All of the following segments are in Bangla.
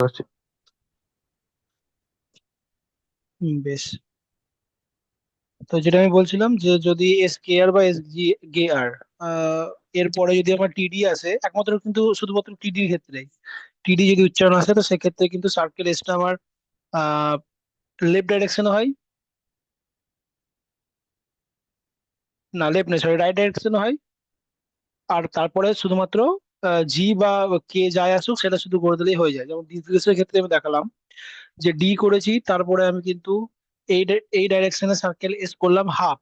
পারছি। বেশ। তো যেটা আমি বলছিলাম যে যদি এস কে আর বা এস জি গে আর এরপরে যদি আমার টিডি আসে, একমাত্র কিন্তু শুধুমাত্র টিডির ক্ষেত্রে, টিডি যদি উচ্চারণ আসে তো সেক্ষেত্রে কিন্তু সার্কেল এসটা আমার আহ লেফট ডাইরেকশনে হয়। না, লেফট নয়, সরি, রাইট ডাইরেকশনে হয়। আর তারপরে শুধুমাত্র জি বা কে যাই আসুক সেটা শুধু করে দিলেই হয়ে যায়। যেমন ডিসগ্রেসের ক্ষেত্রে আমি দেখালাম যে ডি করেছি, তারপরে আমি কিন্তু এই ডাইরেকশনে সার্কেল এস করলাম হাফ,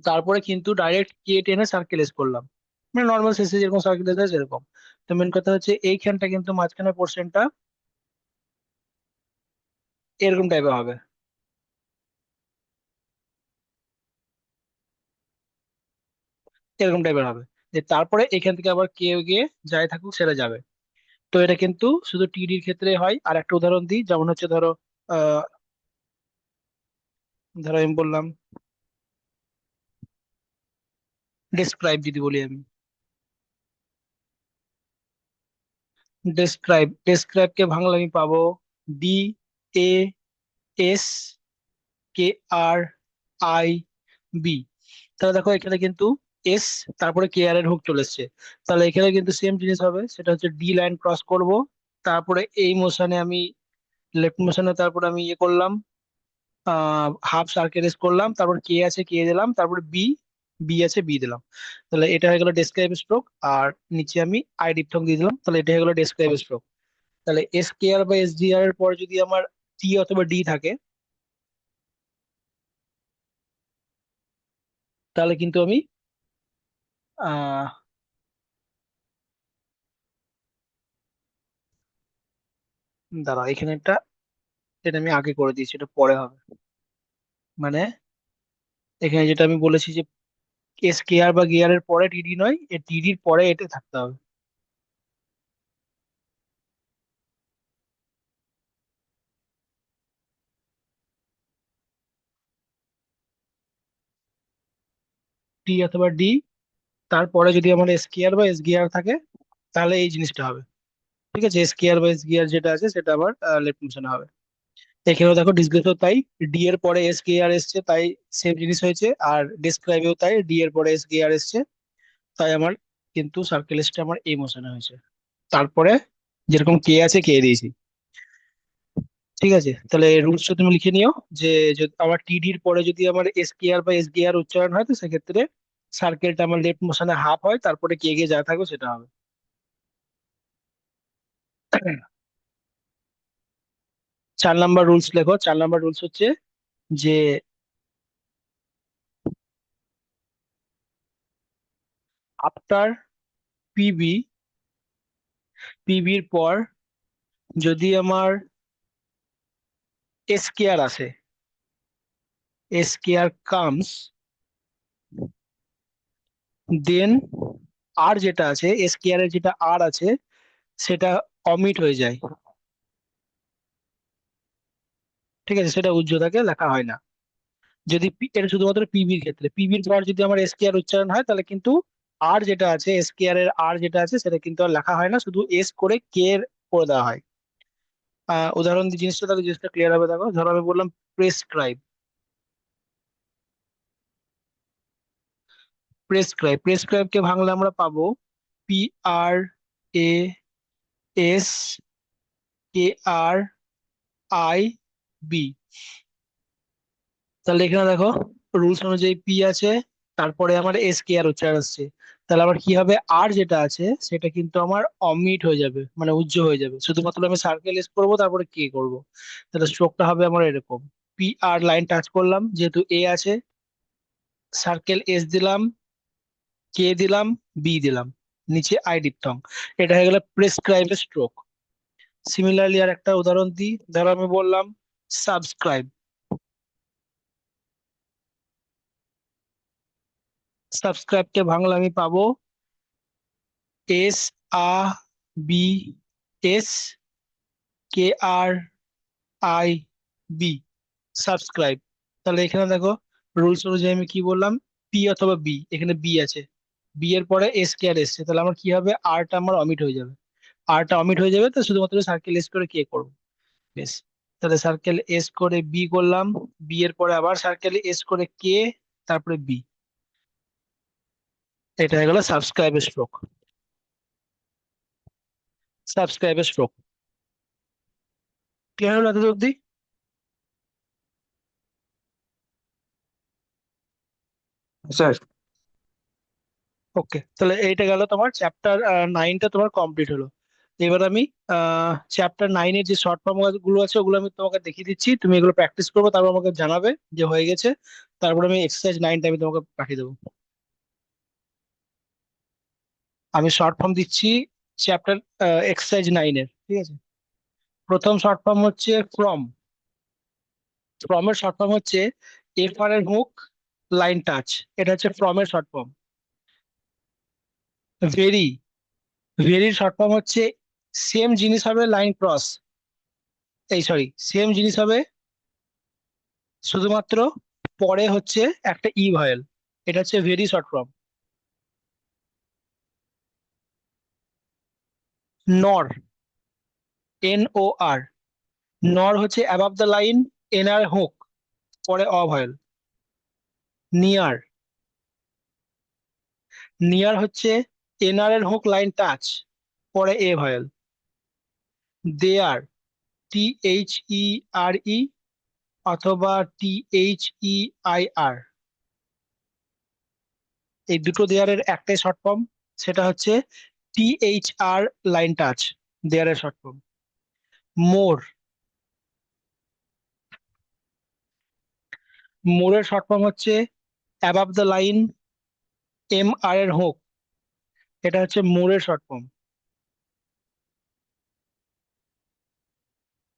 তারপরে কিন্তু ডাইরেক্ট কে টেনে সার্কেল এস করলাম, মানে নর্মাল শেষে যেরকম সার্কেল এস হয় সেরকম। তো মেন কথা হচ্ছে এইখানটা কিন্তু মাঝখানে পোর্শনটা এরকম টাইপের হবে। এরকম টাইপের হবে যে তারপরে এখান থেকে আবার কে গিয়ে যাই থাকুক সেটা যাবে। তো এটা কিন্তু শুধু টিডির ক্ষেত্রে হয়। আর একটা উদাহরণ দিই, যেমন হচ্ছে ধরো আহ ধরো আমি বললাম ডেসক্রাইব, যদি বলি আমি ডেসক্রাইব, ডেসক্রাইবকে বাংলা আমি পাবো D A S K R I B. তাহলে দেখো এখানে কিন্তু এস, তারপরে কে আর এর হুক চলে এসছে। তাহলে এখানে কিন্তু সেম জিনিস হবে, সেটা হচ্ছে ডি লাইন ক্রস করব, তারপরে এই মোশনে আমি লেফট মোশনে, তারপরে আমি ইয়ে করলাম, হাফ সার্কেল করলাম, তারপর কে আছে কে দিলাম, তারপরে বি, বি আছে বি দিলাম। তাহলে এটা হয়ে গেল ডেসক্রাইব স্ট্রোক। আর নিচে আমি আই ডিপথং দিয়ে দিলাম, তাহলে এটা হয়ে গেল ডেসক্রাইব স্ট্রোক। তাহলে এস কে আর বা এস জি আর এর পর যদি আমার টি অথবা ডি থাকে, তাহলে কিন্তু আমি আহ দাঁড়াও, এখানে একটা, এটা আমি আগে করে দিয়েছি, এটা পরে হবে। মানে এখানে যেটা আমি বলেছি যে এস কে আর বা গিয়ার এর পরে টিডি নয়, এ টিডির পরে এটা থাকতে হবে। টি অথবা ডি, তারপরে যদি আমার এস কে আর বা এস গিয়ার থাকে, তাহলে এই জিনিসটা হবে। ঠিক আছে, এস কে আর বা এস গিয়ার যেটা আছে সেটা আবার লেফট মোশনে হবে। এখানেও দেখো ডিসপ্লেতেও তাই, ডি এর পরে এস কে আর এসছে, তাই সেম জিনিস হয়েছে। আর ডেসক্রাইবেও তাই, ডি এর পরে এস কে আর এসছে, তাই আমার কিন্তু সার্কেল এসটা আমার এই মোশনে হয়েছে। তারপরে যেরকম কে আছে কে দিয়েছি। ঠিক আছে, তাহলে রুলসটা তুমি লিখে নিও যে যদি আমার টিডির পরে যদি আমার এস কে আর বা এস কে আর উচ্চারণ হয় তো সেক্ষেত্রে সার্কেলটা আমার লেফট মোশনে হাফ হয়, তারপরে কে গিয়ে যা থাকবে সেটা হবে। 4 নাম্বার রুলস লেখো। 4 নাম্বার রুলস হচ্ছে যে আফটার পিবি, পিবির পর যদি আমার এস কে আর আসে, এস কে আর কামস, দেন আর যেটা আছে এস কে আর এর যেটা আর আছে সেটা অমিট হয়ে যায়। ঠিক আছে, সেটা উজ্জ্বতাকে লেখা হয় না। যদি এটা শুধুমাত্র পিবির ক্ষেত্রে, পিবির পর যদি আমার এস কে আর উচ্চারণ হয় তাহলে কিন্তু আর যেটা আছে এস কে আর এর আর যেটা আছে সেটা কিন্তু আর লেখা হয় না, শুধু এস করে কে এর করে দেওয়া হয়। উদাহরণ দিয়ে জিনিসটা তাহলে জিনিসটা ক্লিয়ার হবে। দেখো ধরো আমি বললাম প্রেসক্রাইব, প্রেসক্রাইব, প্রেসক্রাইবকে ভাঙলে আমরা পাবো P R A S K R I B. তাহলে এখানে দেখো রুলস অনুযায়ী পি আছে, তারপরে আমার এস কে আর উচ্চারণ আসছে, তাহলে আমার কি হবে, আর যেটা আছে সেটা কিন্তু আমার অমিট হয়ে যাবে, মানে উজ্জ্ব হয়ে যাবে, শুধুমাত্র আমি সার্কেল এস করবো তারপরে কে করব। তাহলে স্ট্রোকটা হবে আমার এরকম, পি আর লাইন টাচ করলাম যেহেতু এ আছে, সার্কেল এস দিলাম, কে দিলাম, বি দিলাম, নিচে আই ডিপথং। এটা হয়ে গেল প্রেসক্রাইব স্ট্রোক। সিমিলারলি আর একটা উদাহরণ দিই, ধরো আমি বললাম সাবস্ক্রাইব, সাবস্ক্রাইবকে ভাঙলে আমি পাবো এস আ B S K R I B, subscribe. তাহলে এখানে দেখো রুলস অনুযায়ী আমি কি বললাম, পি অথবা বি, এখানে বি আছে, বি এর পরে এস কে আর এসছে, তাহলে আমার কি হবে, আরটা আমার অমিট হয়ে যাবে। আরটা অমিট হয়ে যাবে, তো শুধুমাত্র সার্কেল এস করে কে করবো। বেশ, তাহলে সার্কেল এস করে বি করলাম, বি এর পরে আবার সার্কেল এস করে কে, তারপরে বি। এটা হয়ে গেল সাবস্ক্রাইবের স্ট্রোক। সাবস্ক্রাইবের স্ট্রোক ক্লিয়ার হলো এত অব্দি? স্যার। ওকে, তাহলে এইটা গেল তোমার চ্যাপ্টার 9টা তোমার কমপ্লিট হলো। এবার আমি চ্যাপ্টার 9-এর যে শর্ট ফর্ম গুলো আছে ওগুলো আমি তোমাকে দেখিয়ে দিচ্ছি, তুমি এগুলো প্র্যাকটিস করবে, তারপর আমাকে জানাবে যে হয়ে গেছে। তারপর আমি এক্সারসাইজ 9টা আমি তোমাকে পাঠিয়ে দেবো। আমি শর্ট ফর্ম দিচ্ছি চ্যাপ্টার এক্সারসাইজ 9-এর, ঠিক আছে। প্রথম শর্ট ফর্ম হচ্ছে ফ্রম। ফ্রমের শর্ট ফর্ম হচ্ছে এফ আর এর হুক, লাইন টাচ। এটা হচ্ছে ফ্রমের শর্ট ফর্ম। ভেরি, ভেরির শর্ট ফর্ম হচ্ছে সেম জিনিস হবে লাইন ক্রস, এই সরি সেম জিনিস হবে, শুধুমাত্র পরে হচ্ছে একটা ই ভয়েল। এটা হচ্ছে very short form. Nor, N O R, nor হচ্ছে above the line, N R hook, পরে অ ভয়েল। নিয়ার, নিয়ার হচ্ছে এন আর এর হুক লাইন টাচ, পরে এ ভয়েল। দেয়ার, টি এইচ ই আর ই অথবা টি এইচ ই আই আর, এই দুটো দেয়ারের একটাই শর্ট ফর্ম, সেটা হচ্ছে T H R line touch, দেয়ারের short form. মোর, মোরের শর্ট ফর্ম হচ্ছে above the line, M R এর হুক, এটা হচ্ছে মোরের short form.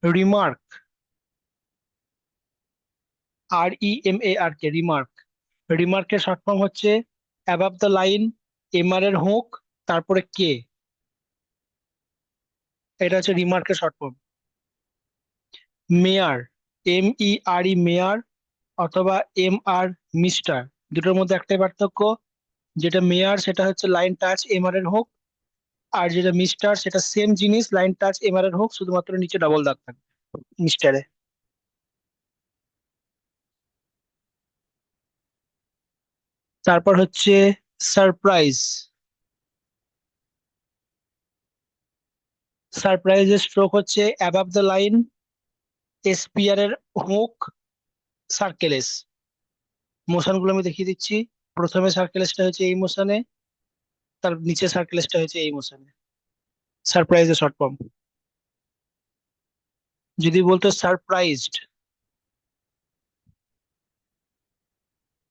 Remark, R E M A R K, remark. রিমার্কের short form হচ্ছে above the line, M R এর হুক, তারপরে কে, এটা হচ্ছে রিমার্কের শর্ট ফর্ম। মেয়ার, এম ই আর ই মেয়ার অথবা এম আর মিস্টার, দুটোর মধ্যে একটাই পার্থক্য, যেটা মেয়ার সেটা হচ্ছে লাইন টাচ এম আর এর হোক, আর যেটা মিস্টার সেটা সেম জিনিস লাইন টাচ এম আর এর হোক, শুধুমাত্র নিচে ডাবল দাগ থাকবে মিস্টারে। তারপর হচ্ছে সারপ্রাইজ। সারপ্রাইজের স্ট্রোক হচ্ছে অ্যাবাভ দ্য লাইন, এসপিআর এর হুক, সার্কেল এস। মোশন গুলো আমি দেখিয়ে দিচ্ছি। প্রথমে সার্কেল এসটা হচ্ছে এই মোশনে, তার নিচে সার্কেল এসটা হচ্ছে এই মোশনে। সারপ্রাইজের শর্ট ফর্ম। যদি বলতো সারপ্রাইজড,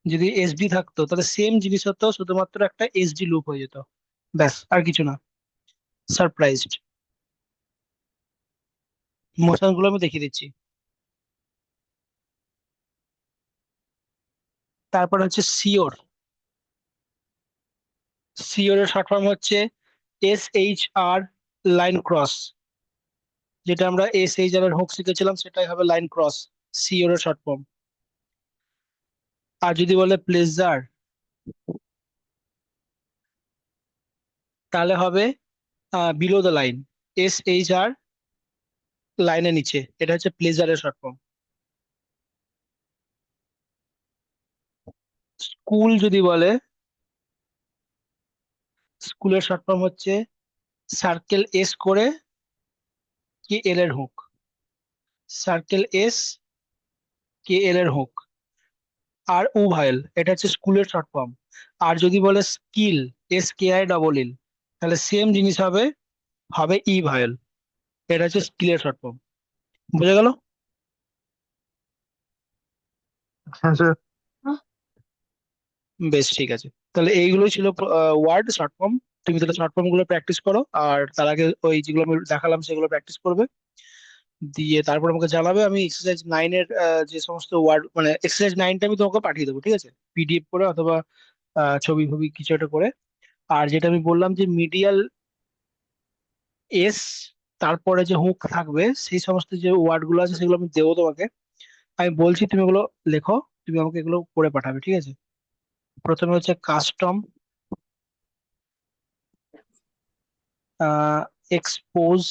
যদি এসডি থাকতো তাহলে সেম জিনিস হতো, শুধুমাত্র একটা এসডি লুপ হয়ে যেত, ব্যাস আর কিছু না। সারপ্রাইজড। মোশন গুলো আমি দেখিয়ে দিচ্ছি। তারপর হচ্ছে সিওর। সিওর এর শর্ট ফর্ম হচ্ছে এস এইচ আর লাইন ক্রস, যেটা আমরা এস এইচ আর এর হোক শিখেছিলাম সেটাই হবে লাইন ক্রস, সিওর এর শর্ট ফর্ম। আর যদি বলে প্লেজার, তাহলে হবে below the line, S H R লাইনের নিচে, এটা হচ্ছে প্লেজারের শর্ট ফর্ম। স্কুল যদি বলে, স্কুলের শর্ট ফর্ম হচ্ছে সার্কেল এস করে কে এল এর হুক, সার্কেল এস কে এল এর হুক, আর উ ভায়েল, এটা হচ্ছে স্কুলের শর্ট ফর্ম। আর যদি বলে skill, S K I double L, তাহলে সেম জিনিস হবে, হবে ই ভায়েল, এটা হচ্ছে স্কিলের শর্ট ফর্ম। বুঝা গেল? হ্যাঁ স্যার। বেশ, ঠিক আছে। তাহলে এইগুলোই ছিল ওয়ার্ড শর্ট ফর্ম। তুমি তাহলে শর্ট ফর্ম গুলো প্র্যাকটিস করো, আর তার আগে ওই যেগুলো আমি দেখালাম সেগুলো প্র্যাকটিস করবে, দিয়ে তারপর আমাকে জানাবে। আমি এক্সারসাইজ 9-এর যে সমস্ত ওয়ার্ড, মানে এক্সারসাইজ 9টা আমি তোমাকে পাঠিয়ে দেবো, ঠিক আছে, পিডিএফ করে অথবা ছবি ফবি কিছু একটা করে। আর যেটা আমি বললাম যে মিডিয়াল এস, তারপরে যে হুক থাকবে, সেই সমস্ত যে ওয়ার্ড গুলো আছে সেগুলো আমি দেবো তোমাকে। আমি বলছি তুমি ওগুলো লেখো, তুমি আমাকে এগুলো করে পাঠাবে, ঠিক আছে। প্রথমে হচ্ছে কাস্টম, এক্সপোজ,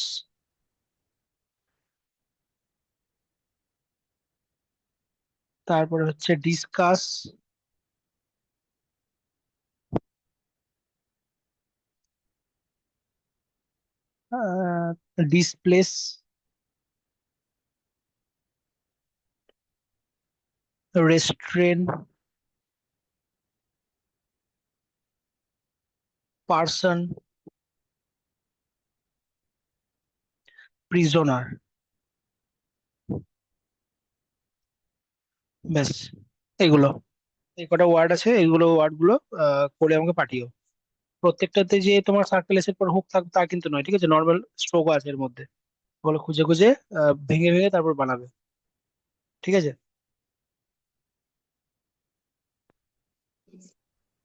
তারপরে হচ্ছে discuss, displace, restrain, person, prisoner. ব্যাস, এগুলো, এই কটা ওয়ার্ড আছে, এইগুলো ওয়ার্ড গুলো করে আমাকে পাঠিও। প্রত্যেকটাতে যে তোমার সার্কেল এর পর হুক থাকবে তা কিন্তু নয়, ঠিক আছে, নর্মাল স্ট্রোক আছে এর মধ্যে, ওগুলো খুঁজে খুঁজে ভেঙে ভেঙে তারপর বানাবে। ঠিক আছে।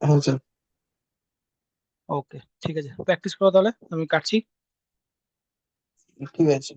হ্যাঁ স্যার। ওকে, ঠিক আছে, প্র্যাকটিস করো তাহলে, আমি কাটছি। ঠিক আছে।